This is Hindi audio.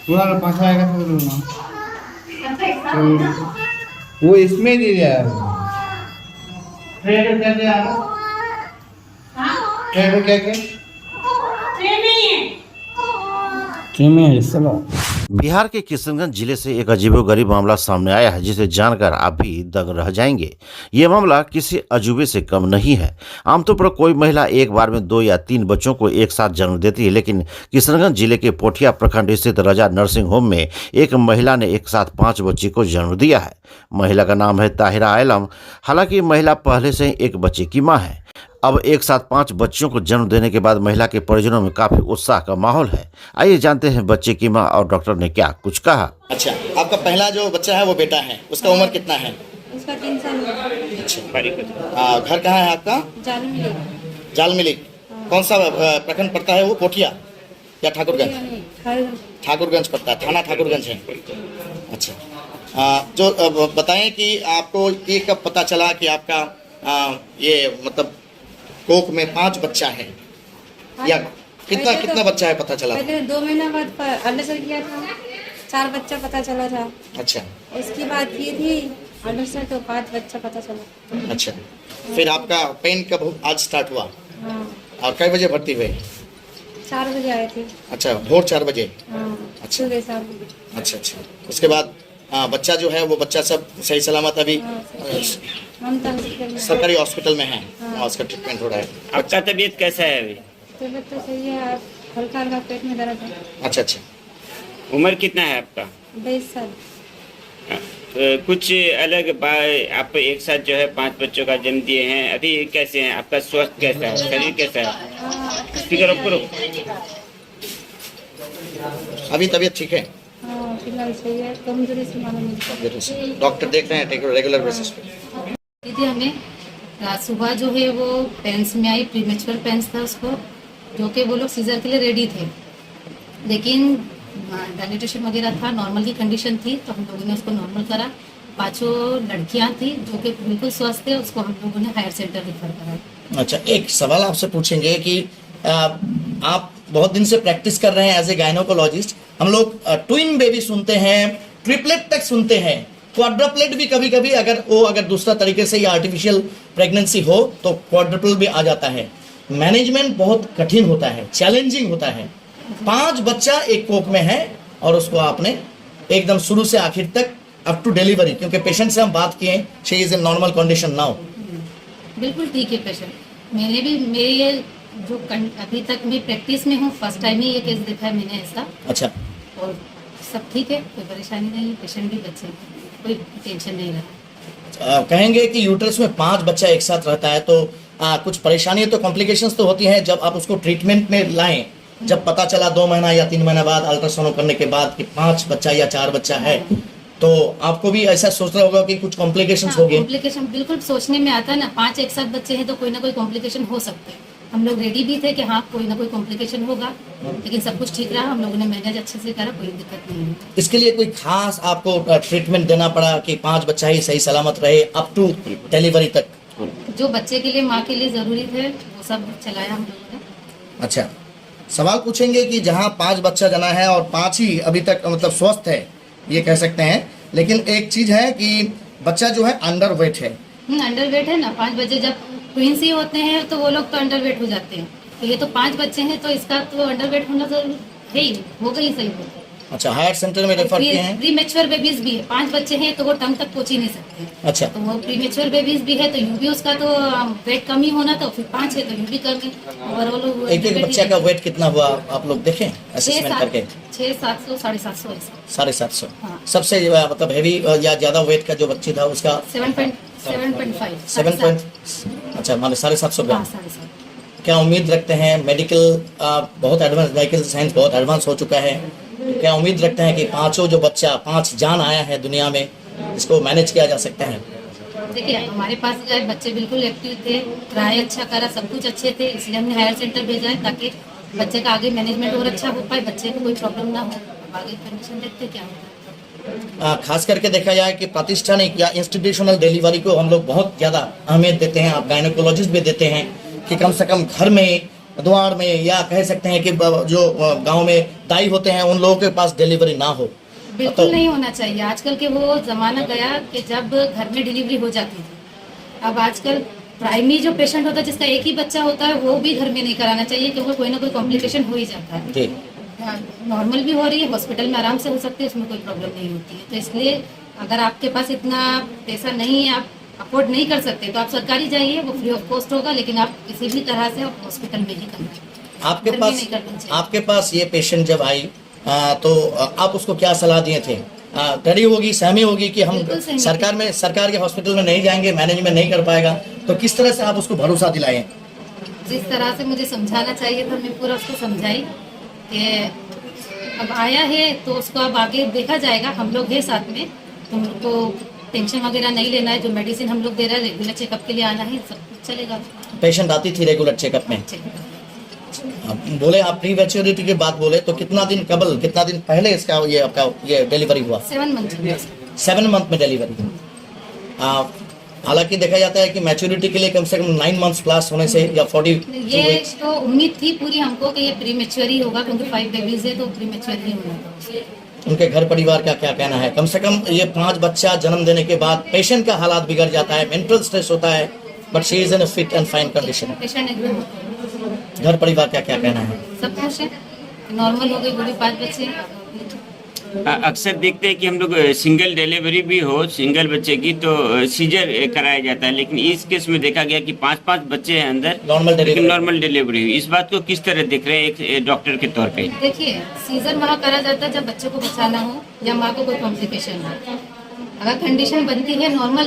पूरा पाँच आएगा वो इसमें दे दिया ट्रेड क्या क्या ट्रेड क्या क्या बिहार के किशनगंज जिले से एक अजीबोगरीब मामला सामने आया है जिसे जानकर आप भी दंग रह जाएंगे। ये मामला किसी अजूबे से कम नहीं है। आमतौर पर कोई महिला एक बार में 2 या 3 बच्चों को एक साथ जन्म देती है, लेकिन किशनगंज जिले के पोठिया प्रखंड स्थित रजा नर्सिंग होम में एक महिला ने एक साथ 5 बच्चे को जन्म दिया है। महिला का नाम है ताहिरा आलम। हालांकि महिला पहले से ही एक बच्चे की माँ है। अब एक साथ 5 बच्चों को जन्म देने के बाद महिला के परिजनों में काफी उत्साह का माहौल है। आइए जानते हैं बच्चे की मां और डॉक्टर ने क्या कुछ कहा। अच्छा, आपका पहला जो बच्चा है वो बेटा है, उसका उम्र कितना है? उसका 3 साल हुआ। अच्छा, घर कहाँ है आपका? जालमिली। कौन सा प्रखंड पड़ता है वो? पोठिया या ठाकुरगंज? ठाकुरगंज पड़ता है, थाना ठाकुरगंज है। अच्छा, जो बताएं कि आपको ये कब पता चला कि आपका ये मतलब कोख में 5 बच्चा है, या कितना बच्चा है पता चला? पहले 2 महीना बाद अल्ट्रासाउंड किया था, 4 बच्चा पता चला था। अच्छा, उसकी बात की थी अल्ट्रासाउंड तो 5 बच्चा पता चला। अच्छा, फिर आपका पेन कब आज स्टार्ट हुआ? हाँ, और कई बजे भर्ती हुए? 4 बजे आए थे। अच्छा, भोर 4 बजे। हाँ, अच्छा। सुबह 7 बजे। अच्छा, उसके बाद बच्चा जो है वो बच्चा सब सही सलामत अभी ममता हॉस्पिटल में सरकारी हॉस्पिटल में है, वहाँ उसका ट्रीटमेंट हो रहा है। आपका तबीयत कैसा है अभी? तबीयत तो सही है, हल्का हल्का पेट में दर्द है। अच्छा, उम्र कितना है आपका? 22 साल। तो कुछ अलग आप एक साथ जो है 5 बच्चों का जन्म दिए हैं, अभी कैसे हैं? आपका स्वास्थ्य कैसा है? शरीर कैसा है? स्पीकर ऑफ करो। अभी तबीयत ठीक है? हाँ, फिलहाल सही है, कमजोरी से मालूम नहीं। डॉक्टर देख रहे हैं रेगुलर बेसिस पे? दीदी हमें सुबह जो है वो पेंस में आई, प्रीमेच्योर पेंस था उसको, जो कि वो लोग सीजर के लिए रेडी थे, लेकिन डायलिटेशन वगैरह था, नॉर्मल की कंडीशन थी, तो हम लोगों ने उसको नॉर्मल करा। 5 लड़कियां थी जो कि बिल्कुल स्वस्थ थे, उसको हम लोगों ने हायर सेंटर रिफर करा। अच्छा, एक सवाल आपसे पूछेंगे कि आप बहुत दिन से प्रैक्टिस कर रहे हैं एज ए गायनोकोलॉजिस्ट। हम लोग ट्विन बेबी सुनते हैं, ट्रिपलेट तक सुनते हैं, क्वाड्रपलेट भी कभी कभी अगर दूसरा तरीके से या आर्टिफिशियल प्रेगनेंसी हो तो क्वाड्रपल भी आ जाता है। मैनेजमेंट बहुत कठिन होता है, चैलेंजिंग होता है। 5 बच्चा एक कोख में है और उसको आपने एकदम शुरू से आखिर तक अप टू डिलीवरी, क्योंकि पेशेंट से हम बात किए, she is in normal condition now. बिल्कुल ठीक है पेशेंट। मैंने भी मेरे ये जो अभी तक मैं प्रैक्टिस में हूँ, फर्स्ट टाइम ही ये केस देखा है मैंने ऐसा। अच्छा, और सब ठीक है, कोई परेशानी नहीं, पेशेंट भी बच्चे, कोई टेंशन नहीं रहा। कहेंगे कि यूट्रस में 5 बच्चा एक साथ रहता है तो कुछ परेशानियां तो कॉम्प्लिकेशंस तो होती हैं जब आप उसको ट्रीटमेंट में लाएं। जब पता चला 2 महीना या 3 महीना बाद अल्ट्रासाउंड करने के बाद कि 5 बच्चा या 4 बच्चा है, तो आपको भी ऐसा सोचना होगा कि कुछ कॉम्प्लिकेशंस हो गए? कॉम्प्लिकेशन बिल्कुल सोचने में आता है ना, 5 एक साथ बच्चे हैं तो कोई ना कोई कॉम्प्लिकेशन हो सकते हैं। हम लोग रेडी भी थे कि हाँ कोई ना कोई कॉम्प्लिकेशन होगा, लेकिन सब कुछ ठीक रहा, हम लोगों ने मैनेज अच्छे से करा, कोई दिक्कत नहीं है। इसके लिए कोई खास आपको ट्रीटमेंट देना पड़ा कि 5 बच्चा ही सही सलामत रहे अप टू डिलीवरी तक? जो बच्चे के लिए, माँ के लिए जरूरी थे वो सब चलाया हम लोगों ने। अच्छा, सवाल पूछेंगे कि जहाँ 5 बच्चा जना है और 5 ही अभी तक मतलब स्वस्थ है, ये कह सकते हैं, लेकिन एक चीज है कि बच्चा जो है अंडर वेट है। अंडर वेट है ना, 5 बच्चे जब ट्विंस ही होते हैं तो वो लोग तो अंडर वेट हो जाते हैं, तो ये तो 5 बच्चे हैं तो इसका तो अंडर वेट होना तो है ही, होगा ही सही होगा। अच्छा, हायर सेंटर में रेफर किए हैं? प्रीमेच्योर बेबीज भी है, 5 बच्चे हैं तो वो टंग तक पहुंच ही नहीं सकते। अच्छा, तो वो प्रीमेच्योर बेबीज भी है तो यूबी उसका तो वेट कम ही होना, तो फिर 5 है तो यूबी कर दें। ओवरऑल एक बच्चे का वेट कितना हुआ आप लोग देखें असेसमेंट करके? 600-700, 750 ऐसा। 750। हाँ। सबसे मतलब हेवी या ज्यादा वेट का जो बच्ची था उसका 7.5। 7. अच्छा, मान 750 ग्राम। 7.5। क्या उम्मीद रखते हैं? मेडिकल बहुत एडवांस, मेडिकल साइंस बहुत एडवांस हो चुका है, क्या उम्मीद रखते हैं कि 5 जो बच्चा 5 जान आया है दुनिया में, इसको मैनेज किया जा सकता है? देखिए हमारे पास जो है बच्चे बिल्कुल एक्टिव थे, ट्राई अच्छा करा, सब कुछ अच्छे थे, इसलिए हमने हायर सेंटर भेजा है ताकि बच्चे का आगे मैनेजमेंट और अच्छा हो पाए, बच्चे को कोई प्रॉब्लम ना हो। आगे कंडीशन देखते क्या होता है। खास करके देखा जाए कि प्रातिष्ठानिक या इंस्टीट्यूशनल डिलीवरी को हम लोग बहुत ज़्यादा अहमियत देते हैं, आप गायनोकोलॉजिस्ट भी देते हैं कि कम से कम घर में द्वार में, या कह सकते हैं कि जो गांव में दाई होते हैं उन लोगों के पास डिलीवरी ना हो? बिल्कुल तो- नहीं होना चाहिए। आजकल के वो जमाना गया कि जब घर में डिलीवरी हो जाती थी। अब आजकल प्राइमरी जो पेशेंट होता है जिसका एक ही बच्चा होता है वो भी घर में नहीं कराना चाहिए, क्योंकि कोई ना कोई कॉम्प्लिकेशन हो ही जाता है। जी, नॉर्मल भी हो रही है, हॉस्पिटल में आराम से हो सकती है, उसमें कोई प्रॉब्लम नहीं होती है। तो इसलिए अगर आपके पास इतना पैसा नहीं है, आप अफोर्ड नहीं कर सकते, तो आप सरकारी जाइए, वो फ्री ऑफ कॉस्ट होगा, लेकिन आप किसी भी तरह से हॉस्पिटल में ही करना। आपके घर में पास नहीं करना चाहिए। आपके पास ये पेशेंट जब आई तो आप उसको क्या सलाह दिए थे? डरी होगी, सहमी होगी कि हम बिल्कुल सहमी सरकार के हॉस्पिटल में नहीं जाएंगे, मैनेजमेंट नहीं कर पाएगा, तो किस तरह से आप उसको भरोसा दिलाएं? जिस तरह से मुझे समझाना चाहिए था मैं पूरा उसको समझाई कि अब आया है तो उसको अब आगे देखा जाएगा, हम लोग हैं साथ में, तुमको टेंशन वगैरह नहीं लेना है, जो मेडिसिन हम लोग दे रहे हैं रेगुलर चेकअप के लिए आना है, सब कुछ चलेगा। पेशेंट आती थी रेगुलर चेकअप में? बोले आप प्री मैच्योरिटी की बात बोले तो कितना दिन पहले इसका आपका ये डिलीवरी हुआ? 7 मंथ 7 मंथ में डिलीवरी। हालांकि देखा जाता है कि मैच्योरिटी के लिए कम से कम 9 मंथ्स प्लस होने से या 42 ये वीक्स। तो उम्मीद थी पूरी हमको कि ये प्री मैच्योर ही होगा, क्योंकि 5 बेबीज है तो प्री मैच्योर ही होगा। उनके घर परिवार का क्या कहना है? कम से कम ये 5 बच्चा जन्म देने के बाद पेशेंट का हालात बिगड़ जाता है, मेंटल स्ट्रेस होता है, but she is in a fit and fine condition. Patient एकदम घर परिवार का क्या कहना है? सब खुश है, नॉर्मल हो गई, वो भी 5 बच्चे। अक्सर देखते हैं कि हम लोग सिंगल डिलीवरी भी हो, सिंगल बच्चे की तो सीजर कराया जाता है, लेकिन इस केस में देखा गया कि 5 बच्चे हैं अंदर, नॉर्मल लेकिन डिलीवरी। नॉर्मल डिलीवरी हुई। इस बात को किस तरह देख रहे हैं एक डॉक्टर के तौर पे? देखिए, सीजर वहाँ करा जाता है जब बच्चे को बचाना हो या माँ को कोई कॉम्प्लिकेशन हो। अगर कंडीशन बनती है नॉर्मल